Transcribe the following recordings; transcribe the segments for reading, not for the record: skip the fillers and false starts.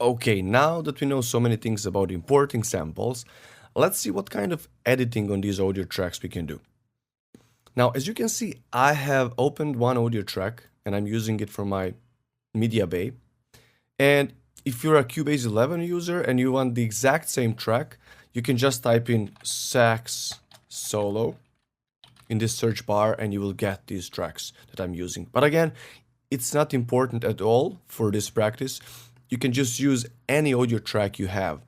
Okay, now that we know so many things about importing samples, let's see what kind of editing on these audio tracks we can do. Now, as you can see, I have opened one audio track and I'm using it for my media bay. And if you're a Cubase 11 user and you want the exact same track, you can just type in sax solo in this search bar and you will get these tracks that I'm using. But again, it's not important at all for this practice. You can just use any audio track you have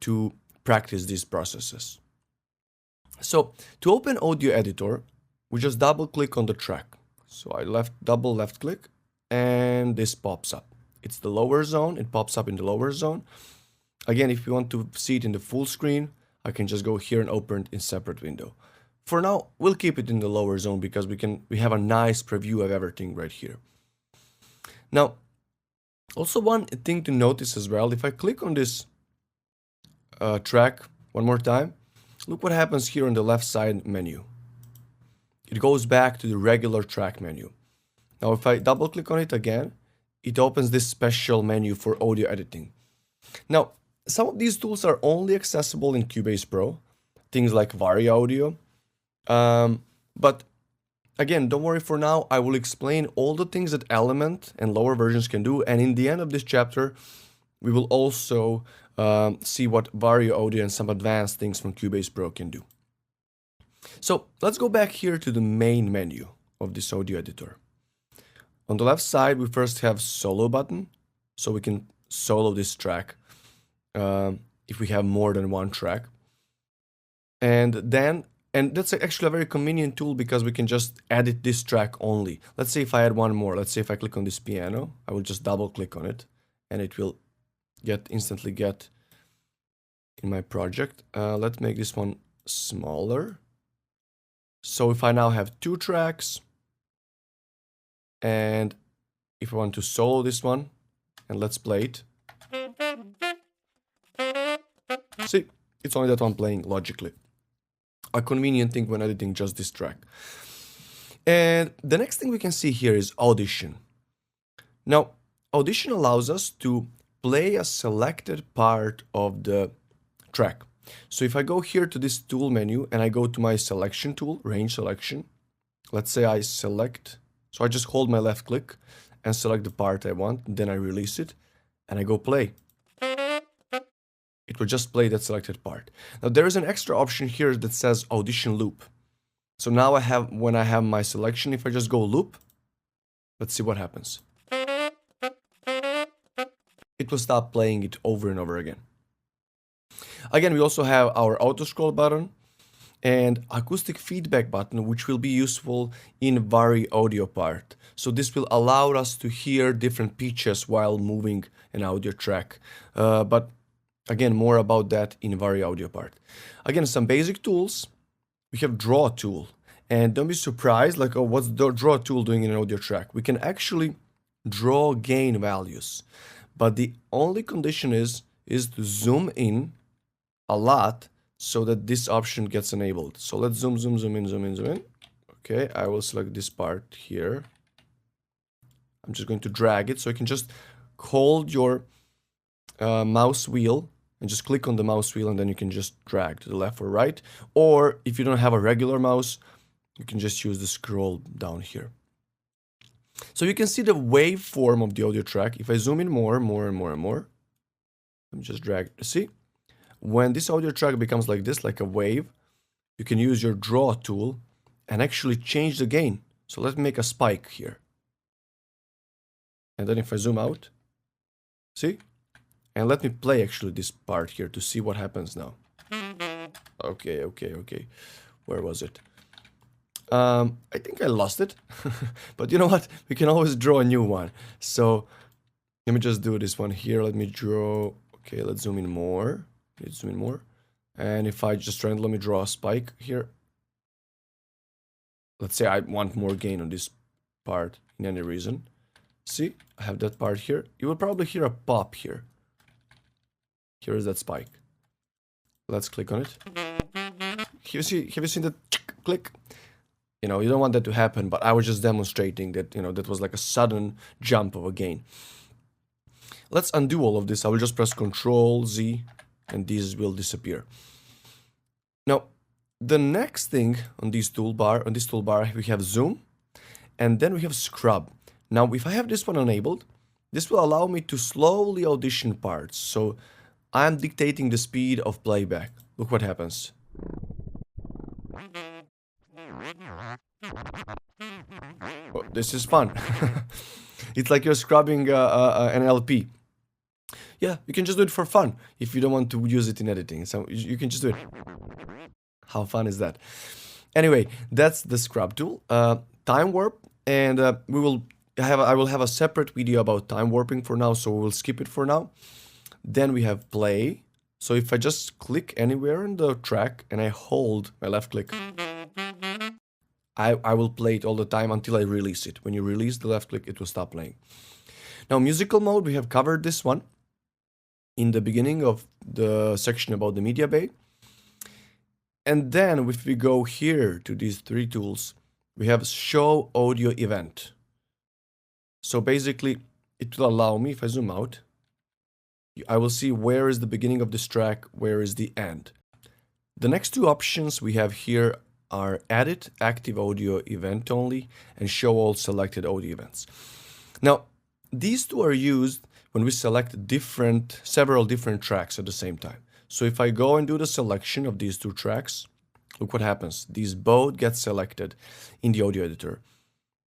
to practice these processes. So to open Audio Editor, we just double click on the track. So I double left click and this pops up. It's the lower zone, it pops up in the lower zone. Again, if you want to see it in the full screen, I can just go here and open it in separate window. For now, we'll keep it in the lower zone because we have a nice preview of everything right here. Now, also one thing to notice as well, if I click on this track one more time, look what happens here on the left side menu. It goes back to the regular track menu. Now, if I double click on it again, it opens this special menu for audio editing. Now, some of these tools are only accessible in Cubase Pro, things like Vari Audio. But again, don't worry for now. I will explain all the things that Element and lower versions can do. And in the end of this chapter, we will also see what Vari Audio and some advanced things from Cubase Pro can do. So let's go back here to the main menu of this audio editor. On the left side, we first have solo button, so we can solo this track if we have more than one track. And that's actually a very convenient tool because we can just edit this track only. Let's say if I add one more, let's say if I click on this piano, I will just double click on it and it will instantly get in my project. Let's make this one smaller. So if I now have two tracks, and if I want to solo this one, and let's play it. See, it's only that one playing logically. A convenient thing when editing just this track. And the next thing we can see here is Audition. Now, Audition allows us to play a selected part of the track. So if I go here to this tool menu and I go to my selection tool, range selection, let's say I select, so I just hold my left click and select the part I want, and then I release it and I go play. It will just play that selected part. Now there is an extra option here that says Audition Loop. So now when I have my selection, if I just go loop, let's see what happens. It will stop playing it over and over again. Again, we also have our auto scroll button and acoustic feedback button, which will be useful in Vari Audio part. So this will allow us to hear different pitches while moving an audio track. But again, more about that in Vari Audio part. Again, some basic tools. We have Draw tool. And don't be surprised, like, oh, what's the Draw tool doing in an audio track? We can actually draw gain values. But the only condition is to zoom in a lot so that this option gets enabled. So let's zoom in. Okay, I will select this part here. I'm just going to drag it. So you can just hold your mouse wheel and just click on the mouse wheel and then you can just drag to the left or right. Or if you don't have a regular mouse, you can just use the scroll down here. So you can see the waveform of the audio track. If I zoom in more, let me just drag to see. When this audio track becomes like this, like a wave, you can use your Draw tool and actually change the gain. So let's make a spike here. And then if I zoom out, see? And let me play actually this part here to see what happens now. Okay. Where was it? I think I lost it. But you know what? We can always draw a new one. So let me just do this one here. Let me draw. Okay, let's zoom in more. And if I just let me draw a spike here. Let's say I want more gain on this part in any reason. See, I have that part here. You will probably hear a pop here. Here is that spike. Let's click on it. Have you seen that click? You know, you don't want that to happen, but I was just demonstrating that, you know, that was like a sudden jump of a gain. Let's undo all of this. I will just press Ctrl Z and these will disappear. Now, the next thing on this toolbar, we have zoom and then we have scrub. Now, if I have this one enabled, this will allow me to slowly audition parts. So I'm dictating the speed of playback. Look what happens. Oh, this is fun. It's like you're scrubbing an LP. Yeah, you can just do it for fun if you don't want to use it in editing. So you can just do it. How fun is that? Anyway, that's the scrub tool. Time warp, and I will have a separate video about time warping for now, so we'll skip it for now. Then we have play. So if I just click anywhere in the track and I hold my left click, I will play it all the time until I release it. When you release the left click, it will stop playing. Now, musical mode, we have covered this one in the beginning of the section about the media bay. And then if we go here to these three tools, we have show audio event. So basically, it will allow me, if I zoom out, I will see where is the beginning of this track, where is the end. The next two options we have here are edit active audio event only and show all selected audio events. Now, these two are used when we select several different tracks at the same time. So if I go and do the selection of these two tracks, look what happens. These both get selected in the audio editor,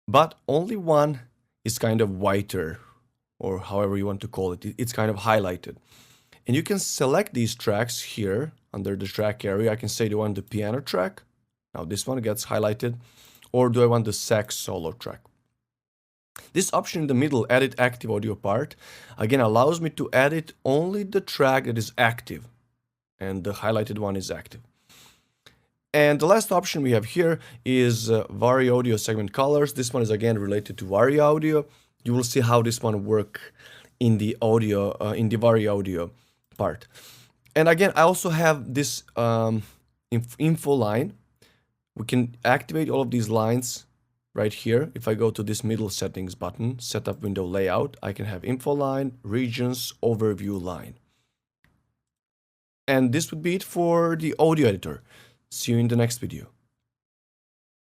but only one is kind of whiter, or however you want to call it. It's kind of highlighted. And you can select these tracks here under the track area. I can say, do I want the piano track? Now this one gets highlighted. Or do I want the sax solo track? This option in the middle, edit active audio part, again allows me to edit only the track that is active. And the highlighted one is active. And the last option we have here is Vari Audio segment colors. This one is again related to Vari Audio. You will see how this one works in the audio, in the Vari Audio part. And again, I also have this info line. We can activate all of these lines right here. If I go to this middle settings button, setup window layout, I can have info line, regions, overview line. And this would be it for the audio editor. See you in the next video.